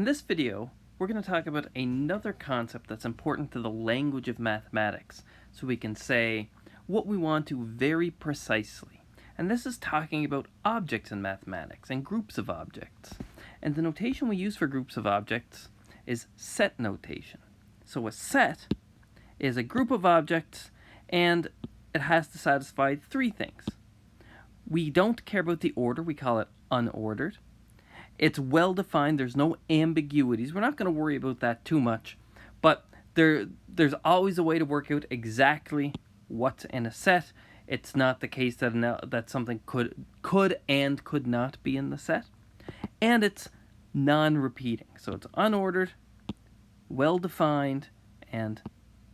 In this video, we're going to talk about another concept that's important to the language of mathematics, so we can say what we want to very precisely. And this is talking about objects in mathematics and groups of objects. And the notation we use for groups of objects is set notation. So a set is a group of objects, and it has to satisfy three things. We don't care about the order, we call it unordered. It's well defined, there's no ambiguities. We're not going to worry about that too much, but there's always a way to work out exactly what's in a set. It's not the case that something could and could not be in the set. And it's non-repeating. So it's unordered, well defined, and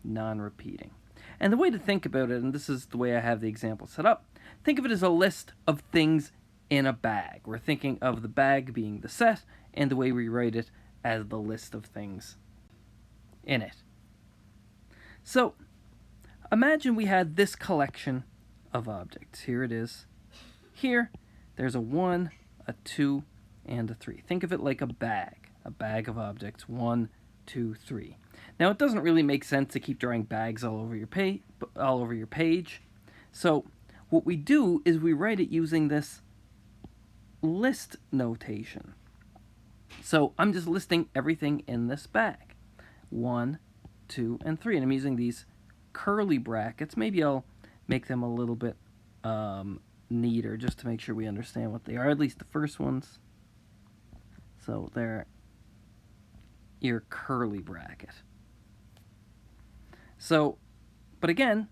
non-repeating. And the way to think about it, and this is the way I have the example set up, think of it as a list of things in a bag. We're thinking of the bag being the set, and the way we write it as the list of things in it. So, imagine we had this collection of objects. Here it is. Here, there's a 1, a 2, and a 3. Think of it like a bag of objects. 1, 2, 3. Now, it doesn't really make sense to keep drawing bags all over your page. So, what we do is we write it using this list notation. So I'm just listing everything in this bag. 1, 2, and 3. And I'm using these curly brackets. Maybe I'll make them a little bit neater just to make sure we understand what they are, at least the first ones. So they're your curly bracket. So, but again,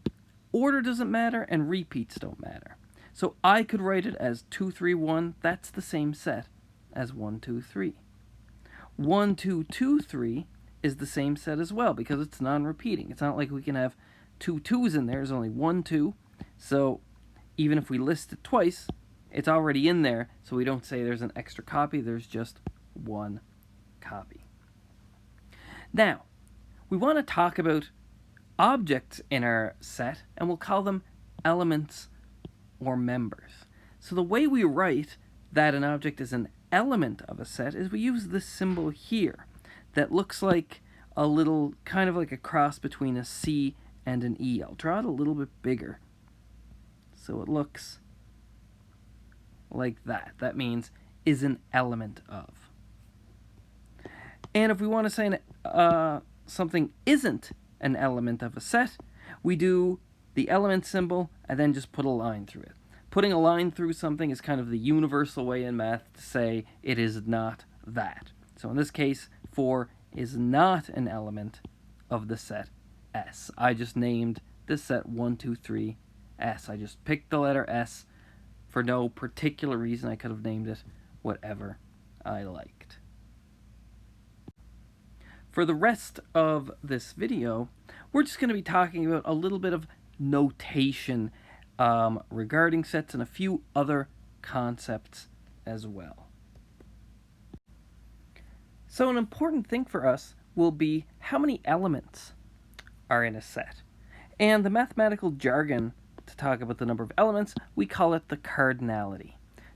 order doesn't matter and repeats don't matter. So I could write it as 2, 3, 1. That's the same set as 1, 2, 3. 1, 2, 2, 3 is the same set as well because it's non-repeating. It's not like we can have two 2's in there. There's only 1, 2. So even if we list it twice, it's already in there. So we don't say there's an extra copy. There's just one copy. Now, we want to talk about objects in our set, and we'll call them elements or members. So the way we write that an object is an element of a set is we use this symbol here that looks like a little, kind of like a cross between a C and an E. I'll draw it a little bit bigger so it looks like that. That means is an element of. And if we want to say something isn't an element of a set, we do the element symbol and then just put a line through it. Putting a line through something is kind of the universal way in math to say it is not that. So in this case, 4 is not an element of the set S. I just named this set 1, 2, 3 S. I just picked the letter S for no particular reason. I could have named it whatever I liked. For the rest of this video, we're just going to be talking about a little bit of notation regarding sets and a few other concepts as well. So an important thing for us will be how many elements are in a set. And the mathematical jargon to talk about the number of elements, we call it the cardinality.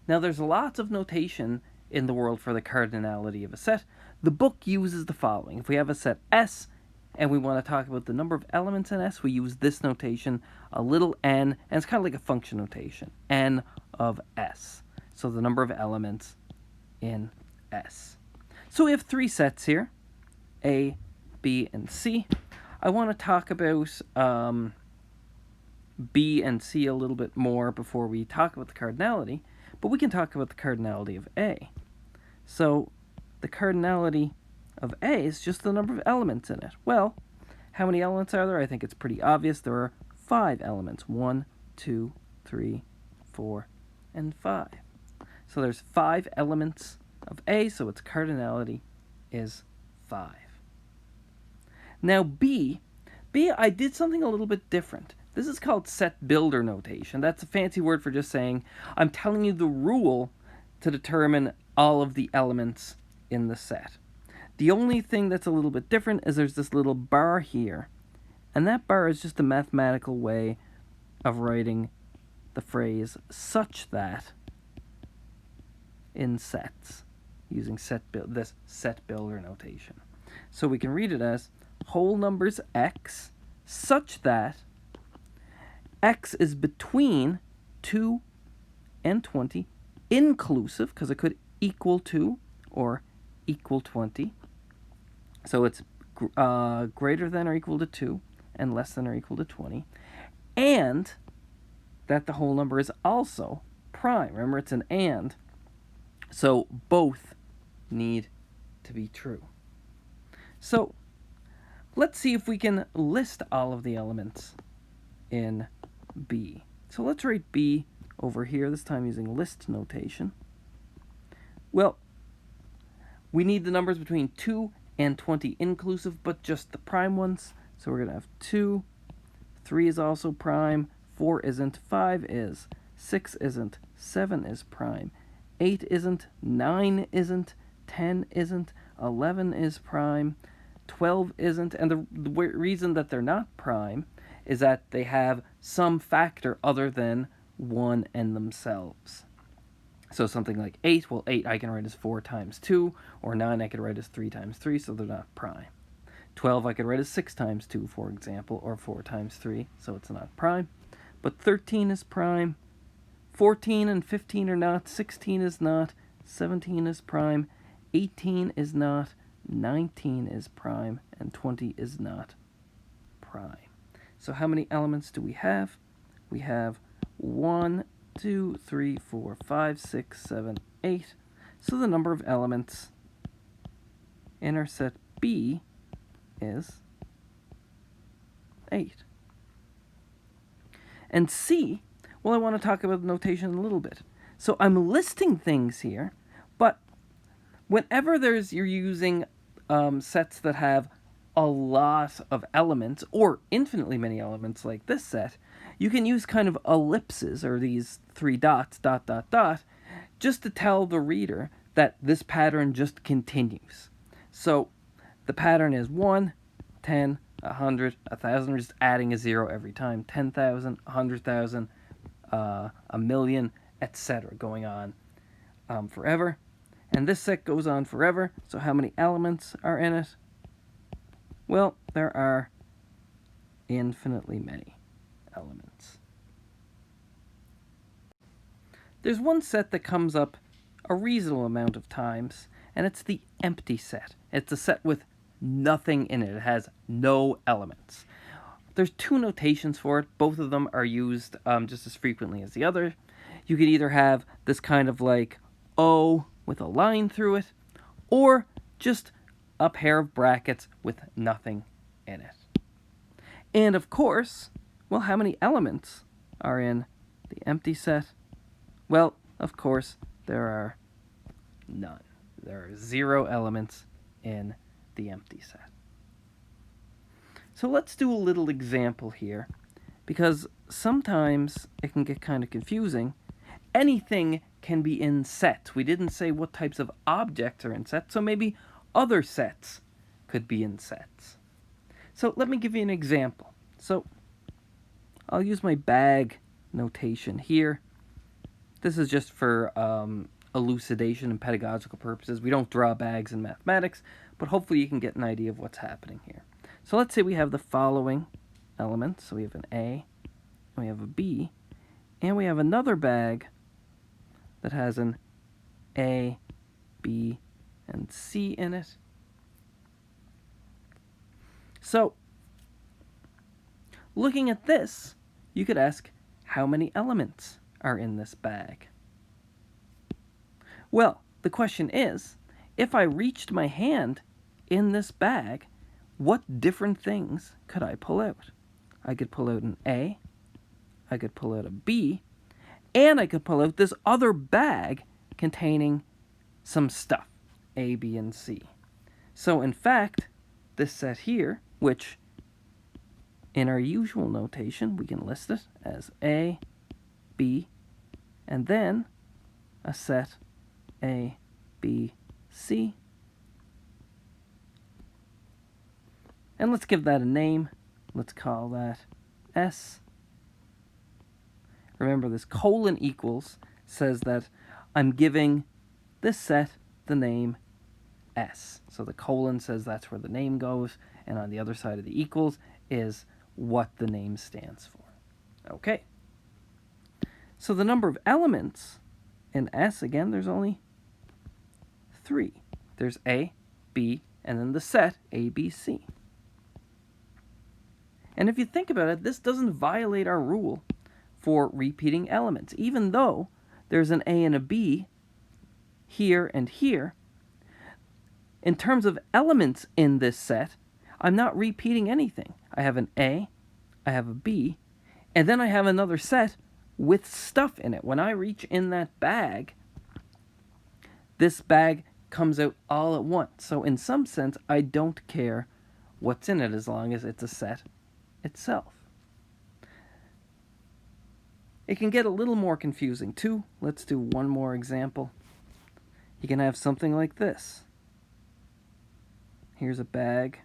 Now there's lots of notation in the world for the cardinality of a set. The book uses the following. If we have a set S, and we want to talk about the number of elements in S, we use this notation, a little n, and it's kind of like a function notation, n of S. So the number of elements in S. So we have 3 sets here, A, B, and C. I want to talk about B and C a little bit more before we talk about the cardinality, but we can talk about the cardinality of A. So the cardinality of A is just the number of elements in it. Well, how many elements are there? I think it's pretty obvious. There are 5 elements. 1, 2, 3, 4, and 5. So there's 5 elements of A, so its cardinality is 5. Now B, I did something a little bit different. This is called set builder notation. That's a fancy word for just saying I'm telling you the rule to determine all of the elements in the set. The only thing that's a little bit different is there's this little bar here, and that bar is just a mathematical way of writing the phrase such that in sets. using this set builder notation. So we can read it as whole numbers x such that x is between 2 and 20, inclusive, because it could equal 2 or equal 20. So it's greater than or equal to 2 and less than or equal to 20. And that the whole number is also prime. Remember, it's an and. So both need to be true. So let's see if we can list all of the elements in B. So let's write B over here, this time using list notation. Well, we need the numbers between 2 and 20 inclusive, but just the prime ones. So we're going to have 2, 3 is also prime, 4 isn't, 5 is, 6 isn't, 7 is prime, 8 isn't, 9 isn't, 10 isn't, 11 is prime, 12 isn't, and the reason that they're not prime is that they have some factor other than 1 and themselves. So something like 8, well, 8 I can write as 4 times 2, or 9 I could write as 3 times 3, so they're not prime. 12 I could write as 6 times 2, for example, or 4 times 3, so it's not prime. But 13 is prime, 14 and 15 are not, 16 is not, 17 is prime, 18 is not, 19 is prime, and 20 is not prime. So how many elements do we have? We have 1, 2, 3, 4, 5, 6, 7, 8. So the number of elements in our set B is 8. And C, well, I want to talk about the notation a little bit. So I'm listing things here, but whenever you're using sets that have a lot of elements, or infinitely many elements like this set, you can use kind of ellipses, or these 3 dots, dot, dot, dot, just to tell the reader that this pattern just continues. So the pattern is 1, 10, 100, 1,000. We're just adding a 0 every time. 10,000, 100,000, a million, etc. going on forever. And this set goes on forever. So how many elements are in it? Well, there are infinitely many elements. There's one set that comes up a reasonable amount of times, and it's the empty set. It's a set with nothing in it. It has no elements. There's 2 notations for it. Both of them are used just as frequently as the other. You could either have this kind of like O with a line through it, or just a pair of brackets with nothing in it. And of course, well, how many elements are in the empty set? Well, of course, there are none. There are 0 elements in the empty set. So let's do a little example here, because sometimes it can get kind of confusing. Anything can be in sets. We didn't say what types of objects are in sets, so maybe other sets could be in sets. So let me give you an example. So I'll use my bag notation here. This is just for elucidation and pedagogical purposes. We don't draw bags in mathematics, but hopefully you can get an idea of what's happening here. So let's say we have the following elements. So we have an A, and we have a B, and we have another bag that has an A, B, and C in it. So, looking at this, you could ask, how many elements are in this bag? Well, the question is, if I reached my hand in this bag, what different things could I pull out? I could pull out an A, I could pull out a B, and I could pull out this other bag containing some stuff, A, B, and C. So in fact, this set here, which in our usual notation, we can list it as A, B, and then a set A, B, C. And let's give that a name. Let's call that S. Remember, this colon equals says that I'm giving this set the name S. So the colon says that's where the name goes, and on the other side of the equals is what the name stands for. Okay. So the number of elements in S, again, there's only 3. There's A, B, and then the set A, B, C. And if you think about it, this doesn't violate our rule for repeating elements. Even though there's an A and a B here and here, in terms of elements in this set, I'm not repeating anything. I have an A, I have a B, and then I have another set with stuff in it. When I reach in that bag, this bag comes out all at once. So in some sense, I don't care what's in it as long as it's a set itself. It can get a little more confusing too. Let's do one more example. You can have something like this. Here's a bag,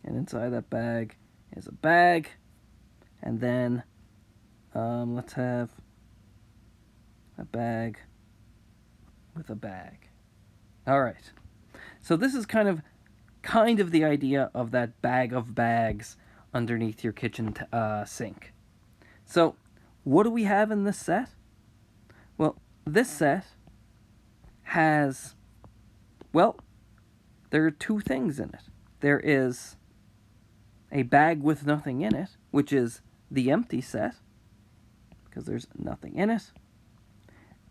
and inside that bag is a bag, and then let's have a bag with a bag. All right. So this is kind of the idea of that bag of bags underneath your kitchen sink. So what do we have in this set? Well, this set has, well, there are 2 things in it. There is a bag with nothing in it, which is the empty set, because there's nothing in it.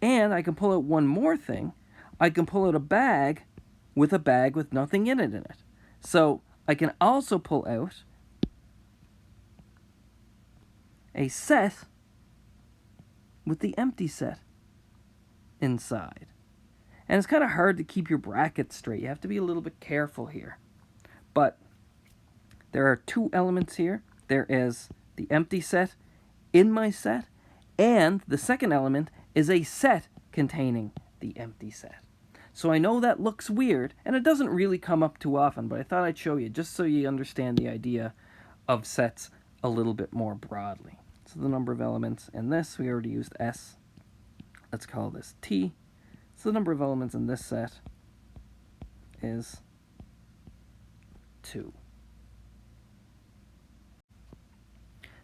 And I can pull out one more thing. I can pull out a bag with nothing in it. So I can also pull out a set with the empty set inside. And it's kind of hard to keep your brackets straight. You have to be a little bit careful here. But there are 2 elements here. There is the empty set in my set, and the second element is a set containing the empty set. So I know that looks weird, and it doesn't really come up too often, but I thought I'd show you just so you understand the idea of sets a little bit more broadly. So the number of elements in this, we already used S. Let's call this T. So the number of elements in this set is 2.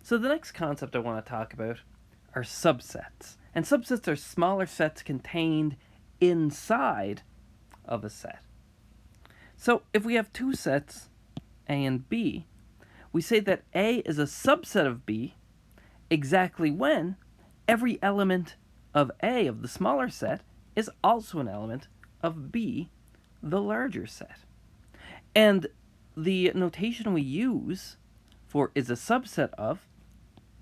So the next concept I want to talk about are subsets. And subsets are smaller sets contained inside of a set. So if we have 2 sets, A and B, we say that A is a subset of B exactly when every element of A, of the smaller set, is also an element of B, the larger set. And the notation we use for is a subset of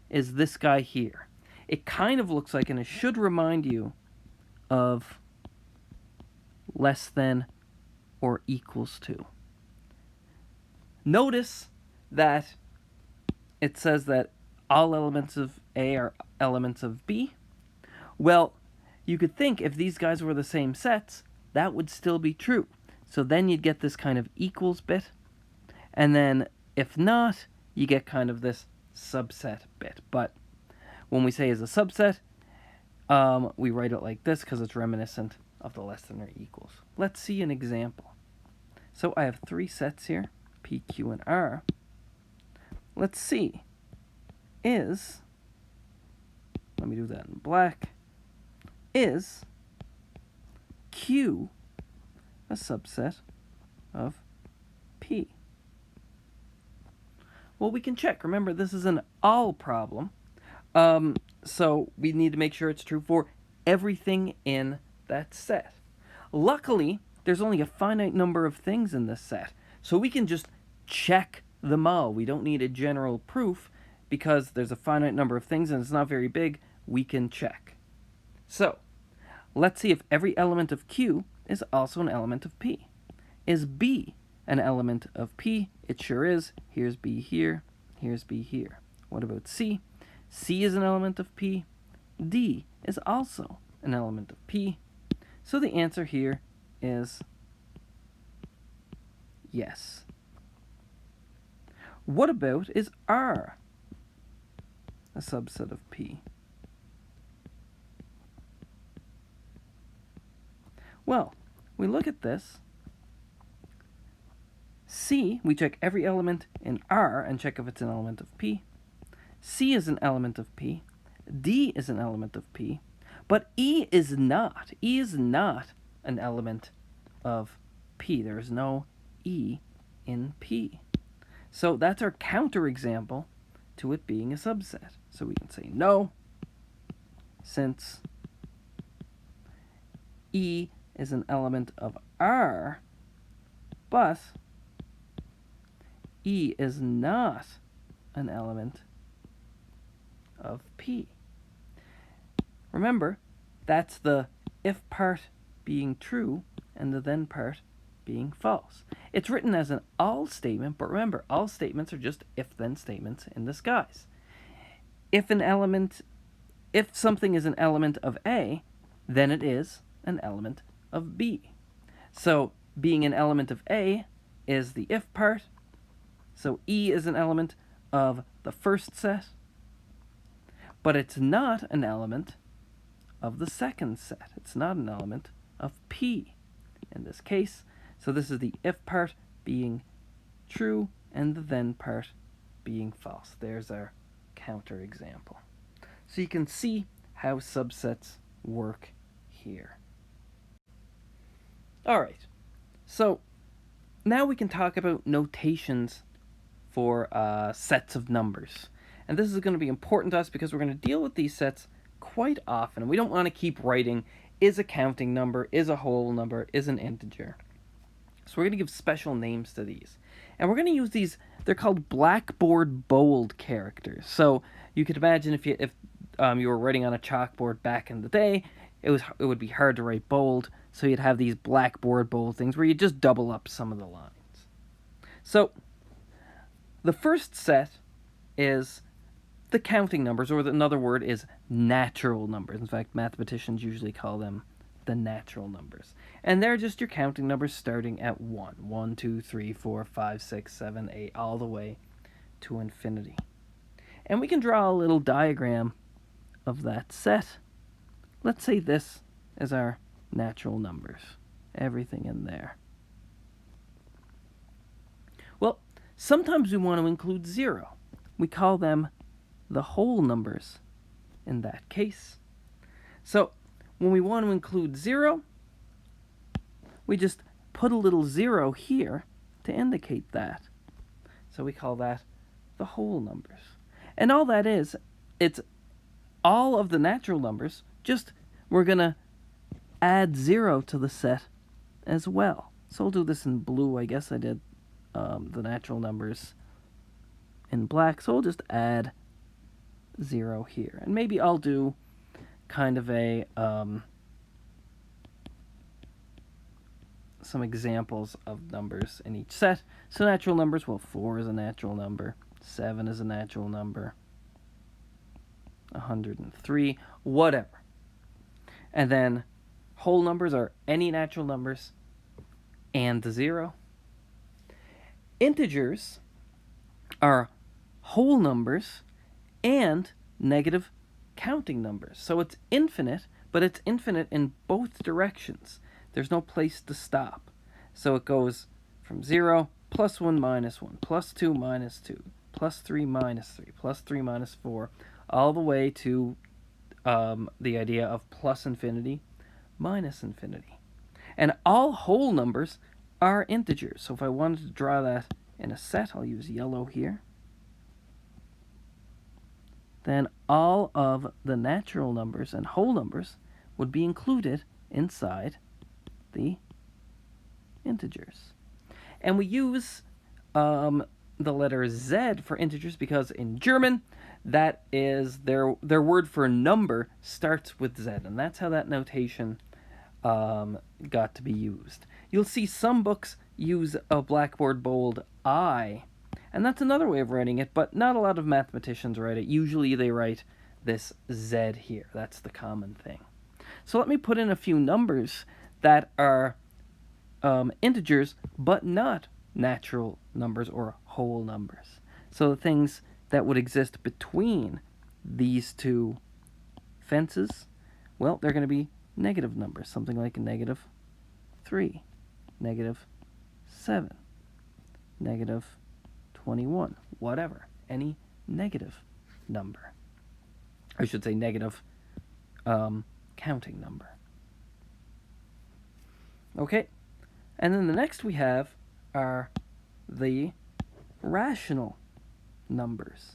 is this guy here. It kind of looks like, and it should remind you of less than or equals to. Notice that it says that all elements of A are elements of B. Well, you could think if these guys were the same sets, that would still be true. So then you'd get this kind of equals bit. And then if not, you get kind of this subset bit. But when we say is a subset, we write it like this because it's reminiscent of the less than or equals. Let's see an example. So I have 3 sets here, P, Q, and R. Let's see, let me do that in black, is Q a subset of P? Well, we can check. Remember, this is an all problem. So we need to make sure it's true for everything in that set. Luckily, there's only a finite number of things in this set, so we can just check them all. We don't need a general proof because there's a finite number of things and it's not very big. We can check. So let's see if every element of Q is also an element of P. Is B an element of P? It sure is. Here's B here. Here's B here. What about C? C is an element of P. D is also an element of P. So the answer here is yes. What about is R a subset of P? Well, we look at this. C, we check every element in R and check if it's an element of P. C is an element of P. D is an element of P. But E is not. E is not an element of P. There is no E in P. So that's our counterexample to it being a subset. So we can say no, since E is an element of R, but E is not an element of P. Remember, that's the if part being true and the then part being false. It's written as an all statement, but remember, all statements are just if-then statements in disguise. If something is an element of A, then it is an element of B. So being an element of A is the if part. So E is an element of the first set, but it's not an element of the second set. It's not an element of P in this case. So this is the if part being true and the then part being false. There's our counterexample. So you can see how subsets work here. All right, so now we can talk about notations for sets of numbers. And this is going to be important to us because we're going to deal with these sets quite often. And we don't want to keep writing is a counting number, is a whole number, is an integer. So we're going to give special names to these. And we're going to use these, they're called Blackboard bold characters. So you could imagine if you were writing on a chalkboard back in the day, it would be hard to write bold, so you'd have these Blackboard bold things where you just double up some of the lines. So the first set is the counting numbers, or another word is natural numbers. In fact, mathematicians usually call them the natural numbers. And they're just your counting numbers starting at 1. 1, 2, 3, 4, 5, 6, 7, 8, all the way to infinity. And we can draw a little diagram of that set. Let's say this is our natural numbers. Everything in there. Well, sometimes we want to include 0. We call them the whole numbers in that case. So when we want to include 0, we just put a little 0 here to indicate that. So we call that the whole numbers. And all that is, it's all of the natural numbers, just we're going to add 0 to the set as well. So I'll do this in blue. I guess I did the natural numbers in black, so I'll just add 0 here. And maybe I'll do kind of a some examples of numbers in each set. So natural numbers, well, 4 is a natural number, 7 is a natural number, 103, whatever. And then whole numbers are any natural numbers and 0. Integers are whole numbers and negative counting numbers. So it's infinite, but it's infinite in both directions. There's no place to stop. So it goes from 0, plus 1, minus 1, plus 2, minus 2, plus 3, minus 3, plus 3, minus 4, all the way to the idea of plus infinity, minus infinity. And all whole numbers are integers. So if I wanted to draw that in a set, I'll use yellow here. Then all of the natural numbers and whole numbers would be included inside the integers. And we use the letter Z for integers because in German, that is their word for number starts with Z, and that's how that notation got to be used. You'll see some books use a Blackboard bold I, and that's another way of writing it, but not a lot of mathematicians write it. Usually they write this Z here. That's the common thing. So let me put in a few numbers that are integers, but not natural numbers or whole numbers. So the things that would exist between these two fences, well, they're going to be negative numbers, something like a negative 3, negative 7, negative 21, whatever, any negative number. I should say negative counting number. Okay, and then the next we have are the rational numbers.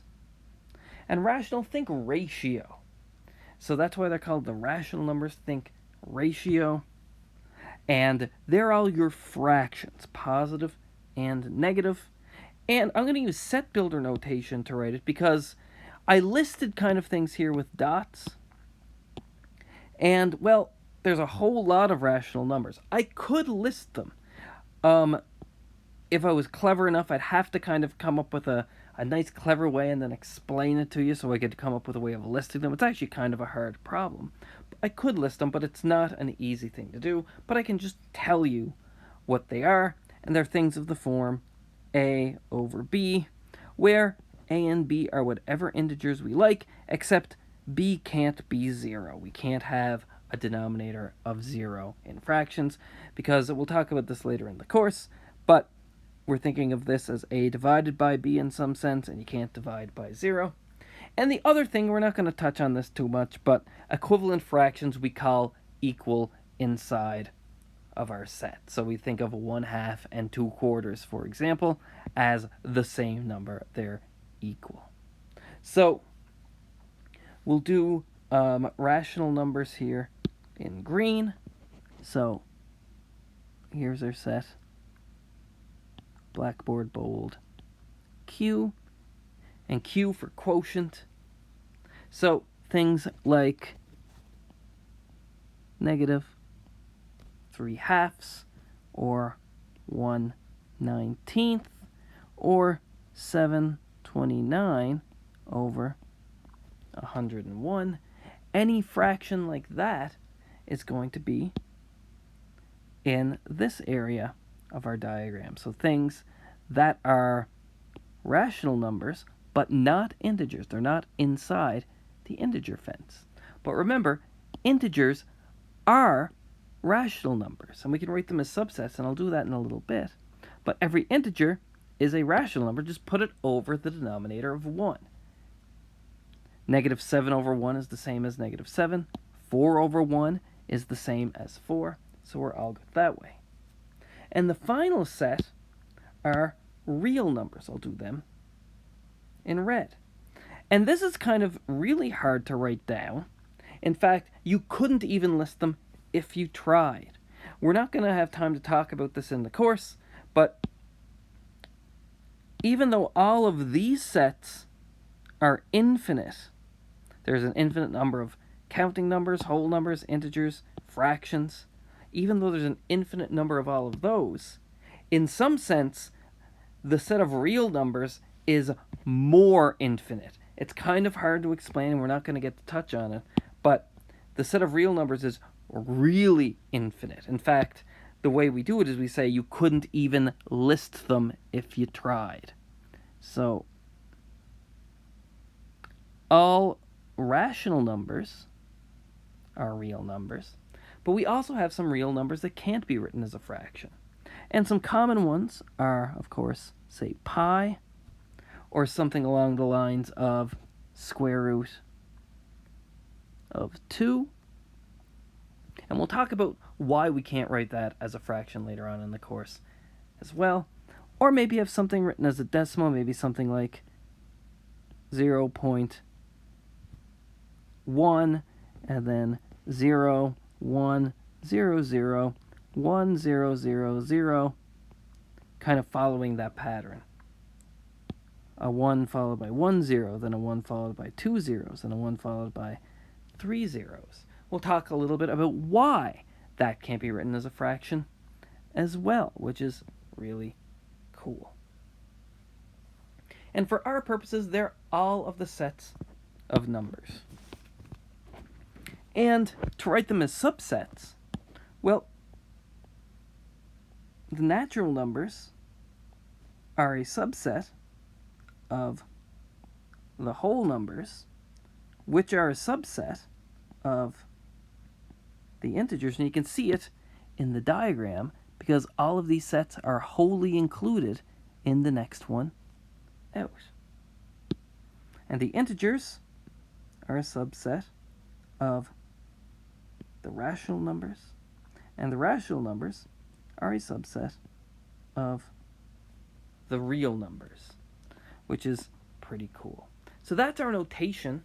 And rational, think ratio. So that's why they're called the rational numbers. Think ratio. And they're all your fractions, positive and negative. And I'm going to use set builder notation to write it because I listed kind of things here with dots. And, well, there's a whole lot of rational numbers. I could list them. If I was clever enough, I'd have to kind of come up with a nice, clever way and then explain it to you so I could come up with a way of listing them. It's actually kind of a hard problem. I could list them, but it's not an easy thing to do. But I can just tell you what they are, and they're things of the form a over b, where a and b are whatever integers we like, except b can't be 0. We can't have a denominator of 0 in fractions, because we'll talk about this later in the course, but we're thinking of this as a divided by b in some sense, and you can't divide by 0. And the other thing, we're not going to touch on this too much, but equivalent fractions we call equal inside of our set. So we think of 1/2 and 2/4, for example, as the same number. They're equal. So we'll do rational numbers here in green. So here's our set. Blackboard bold Q, and Q for quotient. So things like negative 3/2 or 1/19 or 7/29 over 101. Any fraction like that is going to be in this area of our diagram. So things that are rational numbers but not integers. They're not inside the integer fence. But remember, integers are rational numbers, and we can write them as subsets, and I'll do that in a little bit. But every integer is a rational number. Just put it over the denominator of 1. Negative 7 over 1 is the same as negative 7. 4 over 1 is the same as 4. So we're all good that way. And the final set are real numbers. I'll do them in red. And this is kind of really hard to write down. In fact, you couldn't even list them if you tried. We're not going to have time to talk about this in the course, but even though all of these sets are infinite, there's an infinite number of counting numbers, whole numbers, integers, fractions. Even though there's an infinite number of all of those, in some sense, the set of real numbers is more infinite. It's kind of hard to explain, and we're not going to get to touch on it, but the set of real numbers is really infinite. In fact, the way we do it is we say you couldn't even list them if you tried. So, all rational numbers are real numbers, but we also have some real numbers that can't be written as a fraction. And some common ones are, of course, say pi, or something along the lines of square root of 2. And we'll talk about why we can't write that as a fraction later on in the course as well. Or maybe have something written as a decimal, maybe something like 0.1, and then 0, 1, 0, 0, 1, 0, 0, 0, kind of following that pattern. A 1 followed by 1 0, then a 1 followed by 2 zeros, and a 1 followed by 3 zeros. We'll talk a little bit about why that can't be written as a fraction as well, which is really cool. And for our purposes, they're all of the sets of numbers. And to write them as subsets, well, the natural numbers are a subset of the whole numbers, which are a subset of the integers. And you can see it in the diagram because all of these sets are wholly included in the next one out. And the integers are a subset of the rational numbers, and the rational numbers are a subset of the real numbers, which is pretty cool. So that's our notation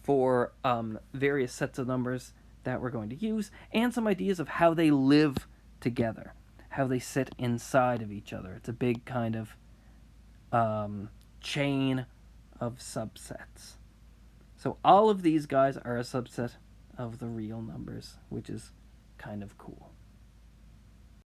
for various sets of numbers that we're going to use, and some ideas of how they live together, how they sit inside of each other. It's a big kind of chain of subsets. So all of these guys are a subset of the real numbers, which is kind of cool.